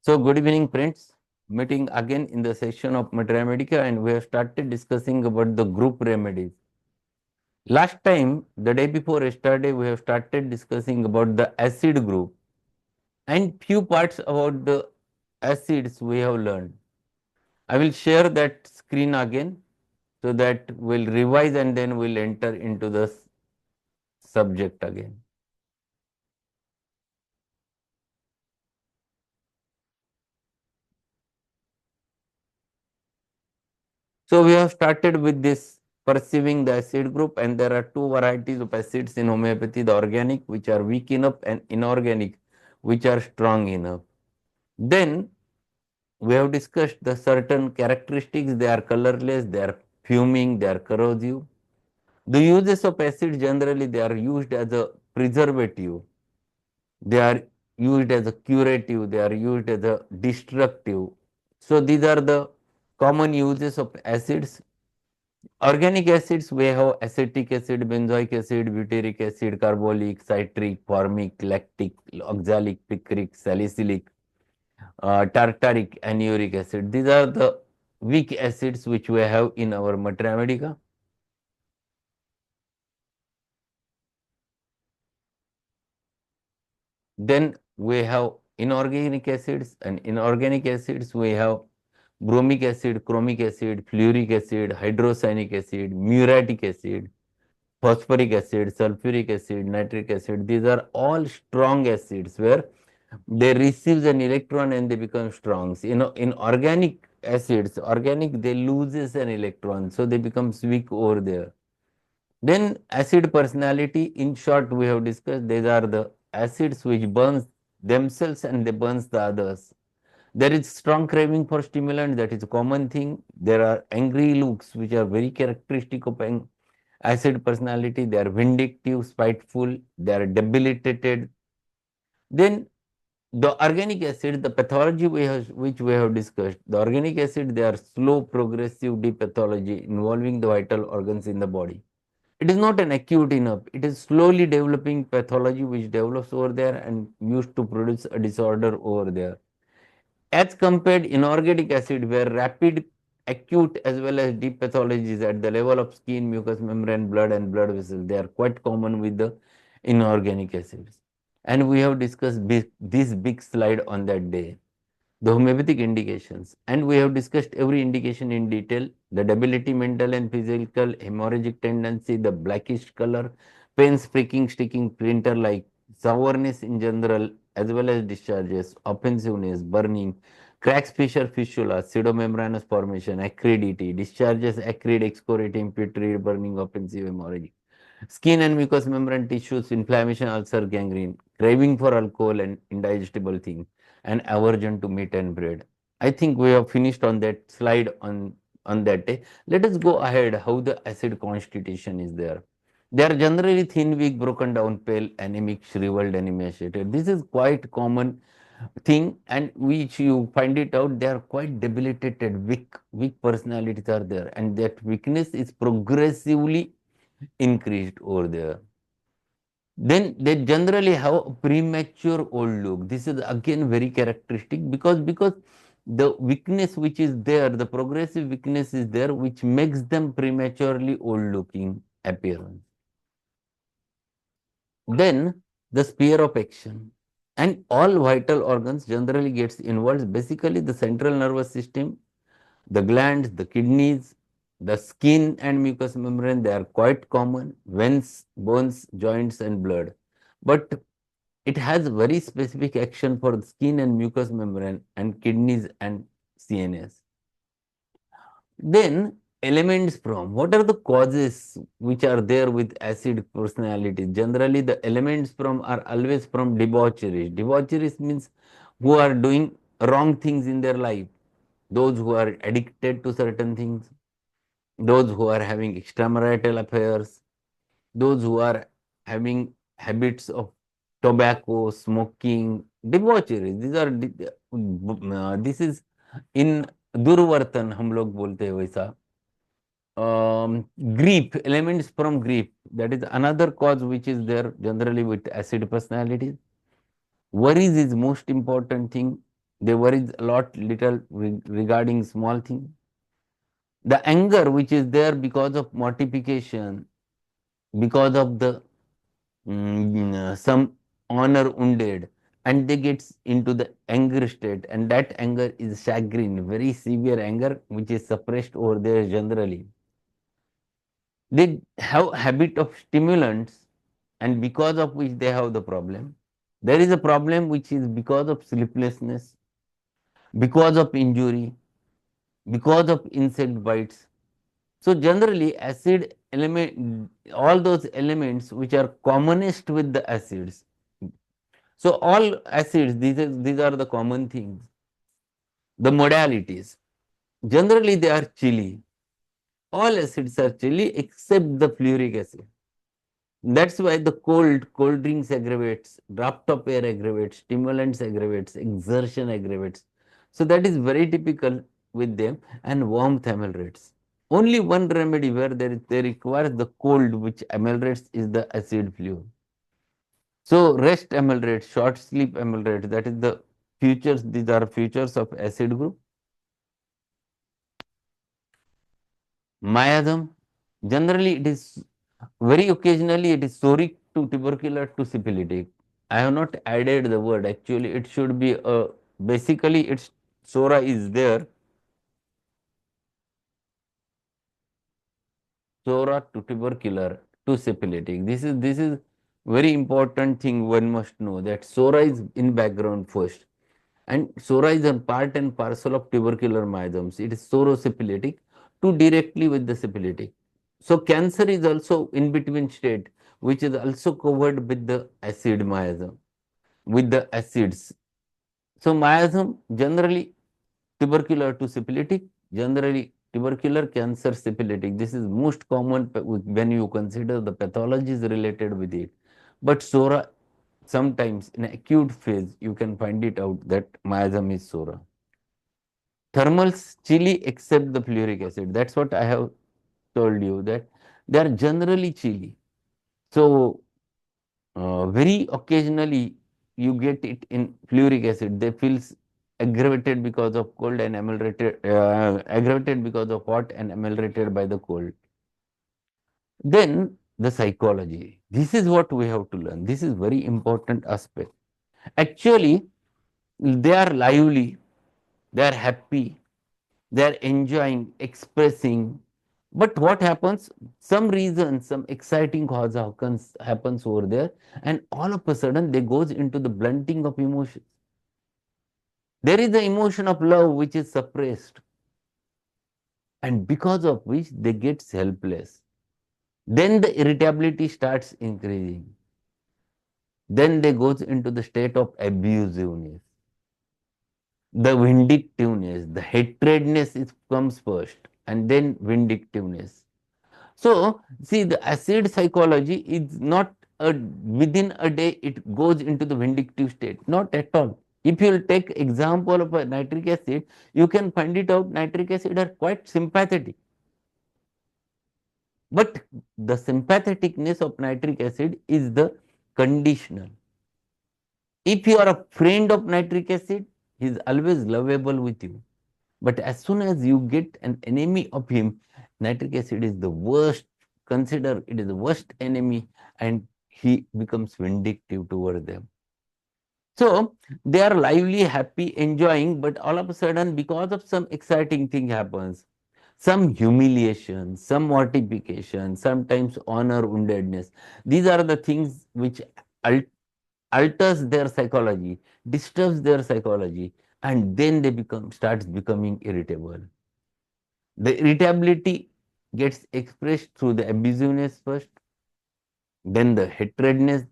So, good evening, friends. Meeting again in the session of Materia Medica, and we have started discussing about the group remedies. Last time, the day before yesterday, we have started discussing about the acid group and few parts about the acids we have learned. I will share that screen again so that we'll revise and then we'll enter into the subject again. So we have started with this perceiving the acid group, and there are two varieties of acids in homeopathy, the organic which are weak enough and inorganic which are strong enough. Then we have discussed the certain characteristics, they are colorless, they are fuming, they are corrosive. The uses of acid generally they are used as a preservative, they are used as a curative, they are used as a destructive. So these are the common uses of acids. Organic acids, we have acetic acid, benzoic acid, butyric acid, carbolic, citric, formic, lactic, oxalic, picric, salicylic, tartaric, and uric acid. These are the weak acids which we have in our materia medica. Then we have inorganic acids, and inorganic acids we have bromic acid, chromic acid, fluoric acid, hydrocyanic acid, muriatic acid, phosphoric acid, sulfuric acid, nitric acid. These are all strong acids where they receive an electron and they become strong. You know, in organic acids, organic they loses an electron, so they becomes weak over there. Then acid personality, in short, we have discussed, these are the acids which burns themselves and they burns the others. There is strong craving for stimulant, that is a common thing. There are angry looks which are very characteristic of acid personality. They are vindictive, spiteful, they are debilitated. Then the organic acid, the pathology which we have discussed, the organic acid, they are slow, progressive depathology involving the vital organs in the body. It is not an acute enough. It is slowly developing pathology which develops over there and used to produce a disorder over there. As compared inorganic acid, where rapid, acute as well as deep pathologies at the level of skin, mucous membrane, blood and blood vessels, they are quite common with the inorganic acids. And we have discussed this big slide on that day, the homeopathic indications. And we have discussed every indication in detail, the debility, mental and physical, hemorrhagic tendency, the blackish color, pains, pricking, sticking, printer like, sourness in general, as well as discharges, offensiveness, burning, cracks, fissure, fistula, pseudomembranous formation, acridity, discharges, acrid, excoriating, putrid, burning, offensive, hemorrhagic. Skin and mucous membrane tissues, inflammation, ulcer, gangrene, craving for alcohol and indigestible things, and aversion to meat and bread. I think we have finished on that slide on that day. Let us go ahead how the acid constitution is there. They are generally thin, weak, broken down, pale, anemic, shriveled, and emaciated. This is quite common thing, and which you find it out, they are quite debilitated, weak personalities are there, and that weakness is progressively increased over there. Then they generally have a premature old look. This is again very characteristic because the weakness which is there, the progressive weakness is there, which makes them prematurely old looking appearance. Then the sphere of action, and all vital organs generally gets involved. Basically, the central nervous system, the glands, the kidneys, the skin and mucous membrane, they are quite common, veins, bones, joints and blood. But it has very specific action for the skin and mucous membrane and kidneys and CNS. Then elements from, what are the causes which are there with acid personality? Generally, the elements from are always from debauchery. Debauchery means who are doing wrong things in their life, those who are addicted to certain things, those who are having extramarital affairs, those who are having habits of tobacco, smoking, debauchery. These are this is in दुर्वर्तन हम लोग बोलते हैं वैसा. Grief, elements from grief, that is another cause which is there generally with acid personalities. Worries is most important thing. They worry a lot little regarding small thing. The anger which is there because of mortification, because of the some honor wounded, and they get into the anger state, and that anger is chagrin, very severe anger which is suppressed over there generally. They have habit of stimulants, and because of which they have the problem. There is a problem which is because of sleeplessness, because of injury, because of insect bites. So generally acid element, all those elements which are commonest with the acids. So all acids, these are the common things. The modalities, generally they are chili. All acids are chili except the fluoric acid. That's why the cold drinks aggravates, draft of air aggravates, stimulants aggravates, exertion aggravates. So that is very typical with them, and warmth ameliorates. Only one remedy where they require the cold which ameliorates is the acid fluid. So rest ameliorates, short sleep ameliorates. That is the features. These are features of acid group. Miasm, generally it is very occasionally it is soric to tubercular to syphilitic. I have not added the word. Actually, it should be basically it's sora is there. Sora to tubercular to syphilitic. This is very important thing one must know, that sora is in background first, and sora is a part and parcel of tubercular miasms. It is sorosyphilitic to directly with the syphilitic. So cancer is also in between state, which is also covered with the acid miasm, with the acids. So miasm generally tubercular to syphilitic, generally tubercular, cancer, syphilitic. This is most common when you consider the pathologies related with it. But sora, sometimes in acute phase, you can find it out that miasm is sora. Thermals, chili except the fluoric acid. That's what I have told you, that they are generally chili. So very occasionally you get it in fluoric acid. They feel aggravated because of cold and ameliorated, aggravated because of hot and ameliorated by the cold. Then the psychology. This is what we have to learn. This is very important aspect. Actually, they are lively, they are happy, they are enjoying, expressing. But what happens? Some reason, some exciting cause happens over there, and all of a sudden they goes into the blunting of emotions. There is the emotion of love which is suppressed, and because of which they get helpless. Then the irritability starts increasing. Then they goes into the state of abusiveness. The vindictiveness, the hatredness comes first, and then vindictiveness. So, see, the acid psychology is not within a day it goes into the vindictive state, not at all. If you will take example of a nitric acid, you can find it out nitric acid are quite sympathetic. But the sympatheticness of nitric acid is the conditional. If you are a friend of nitric acid, he is always lovable with you. But as soon as you get an enemy of him, nitric acid is the worst, consider it is the worst enemy, and he becomes vindictive toward them. So they are lively, happy, enjoying, but all of a sudden, because of some exciting thing happens, some humiliation, some mortification, sometimes honor woundedness. These are the things which alters their psychology, disturbs their psychology, and then they starts becoming irritable. The irritability gets expressed through the abusiveness first, then the hatredness,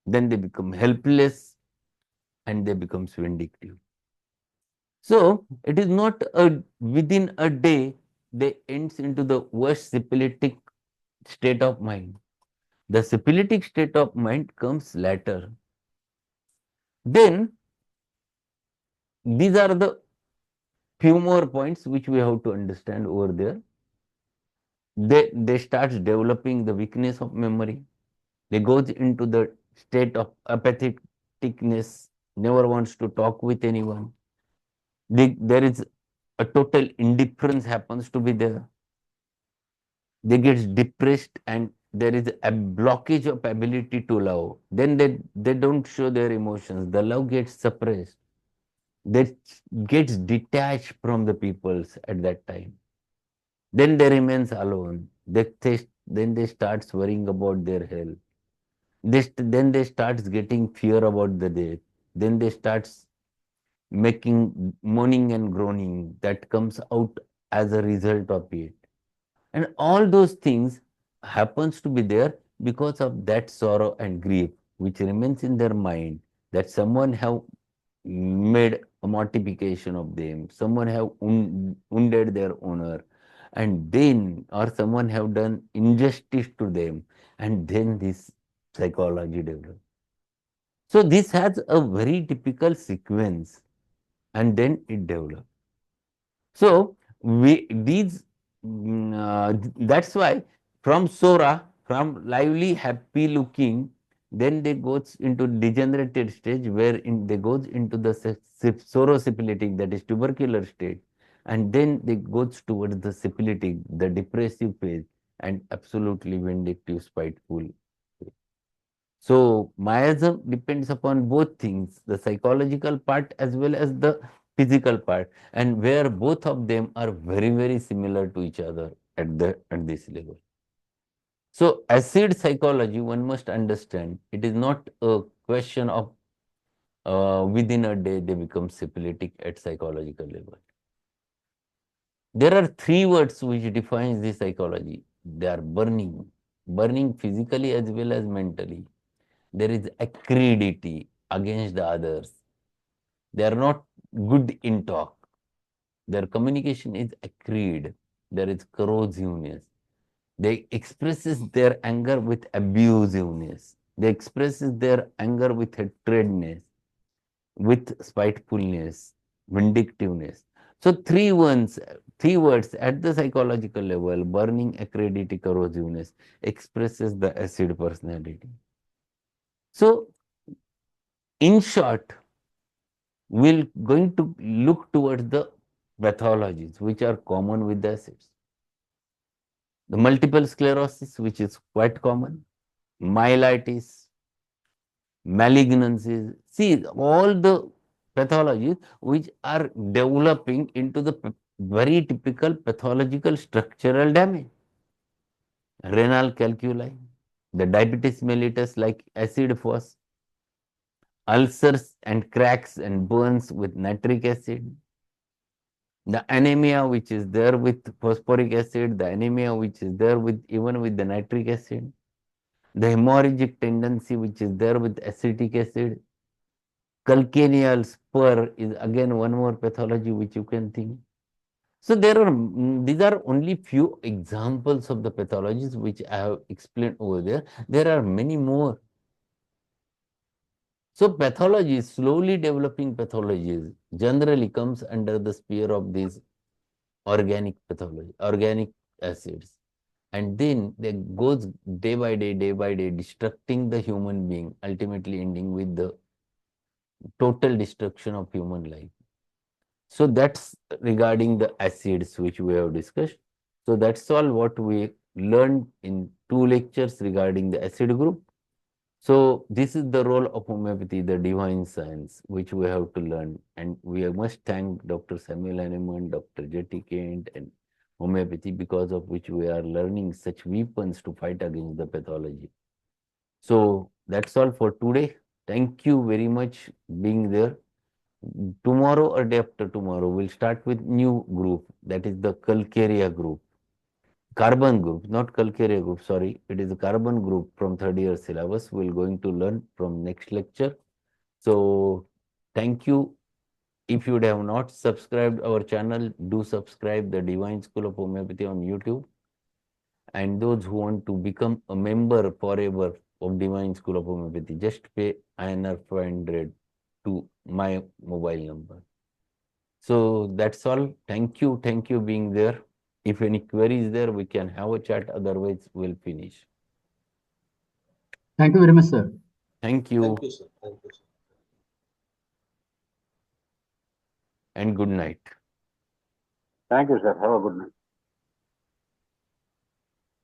then they become helpless, and they becomes vindictive. So it is not within a day they ends into the worst syphilitic state of mind. The syphilitic state of mind comes later. Then these are the few more points which we have to understand over there. They start developing the weakness of memory. They goes into the state of apatheticness, never wants to talk with anyone. There is a total indifference happens to be there. They get depressed and there is a blockage of ability to love. Then they don't show their emotions. The love gets suppressed. They gets detached from the peoples at that time. Then they remains alone. Then they starts worrying about their health. Then they starts getting fear about the death. Then they starts making moaning and groaning that comes out as a result of it. And all those things happens to be there because of that sorrow and grief which remains in their mind, that someone have made a mortification of them, someone have wounded their honor, and then or someone have done injustice to them, and then this psychology develops. So this has a very typical sequence, and then it develops. So we these that's why from Sora, from lively, happy looking, then they goes into degenerated stage where they goes into the sorosyphilitic, that is tubercular state, and then they goes towards the syphilitic, the depressive phase, and absolutely vindictive, spiteful. So miasm depends upon both things, the psychological part as well as the physical part, and where both of them are very, very similar to each other at this level. So acid psychology, one must understand, it is not a question of within a day they become syphilitic at psychological level. There are three words which defines this psychology. They are burning physically as well as mentally. There is acridity against the others. They are not good in talk. Their communication is acrid. There is corrosiveness. They expresses their anger with abusiveness. They expresses their anger with hatredness, with spitefulness, vindictiveness. So three words at the psychological level: burning, acridity, corrosiveness, expresses the acid personality. So in short, we're going to look towards the pathologies which are common with the acids. The multiple sclerosis, which is quite common, myelitis, malignancies. See, all the pathologies which are developing into the very typical pathological structural damage. Renal calculi, the diabetes mellitus like acid force, ulcers and cracks and burns with nitric acid, the anemia which is there with phosphoric acid, the anemia which is there with even with the nitric acid, the hemorrhagic tendency which is there with acetic acid, calcaneal spur is again one more pathology which you can think. So there are these are only few examples of the pathologies which I have explained over there. There are many more. So pathologies, slowly developing pathologies, generally comes under the sphere of these organic pathology, organic acids. And then they goes day by day, destructing the human being, ultimately ending with the total destruction of human life. So that's regarding the acids which we have discussed. So that's all what we learned in two lectures regarding the acid group. So this is the role of homeopathy, the divine science, which we have to learn. And we must thank Dr. Samuel Hahnemann, Dr. Jetty Kent, and homeopathy, because of which we are learning such weapons to fight against the pathology. So that's all for today. Thank you very much being there. Tomorrow or day after tomorrow, we'll start with new group, that is the Calcarea group. Carbon group, not Calcarea group, sorry. It is a carbon group from third year syllabus. We're going to learn from next lecture. So thank you. If you have not subscribed our channel, do subscribe the Divine School of Homeopathy on YouTube. And those who want to become a member forever of Divine School of Homeopathy, just pay INR 500 to my mobile number. So that's all. Thank you. Thank you being there. If any queries there, we can have a chat. Otherwise, we'll finish. Thank you very much, sir. Thank you. Thank you, sir. Thank you, sir. and good night. Thank you, sir. Have a good night.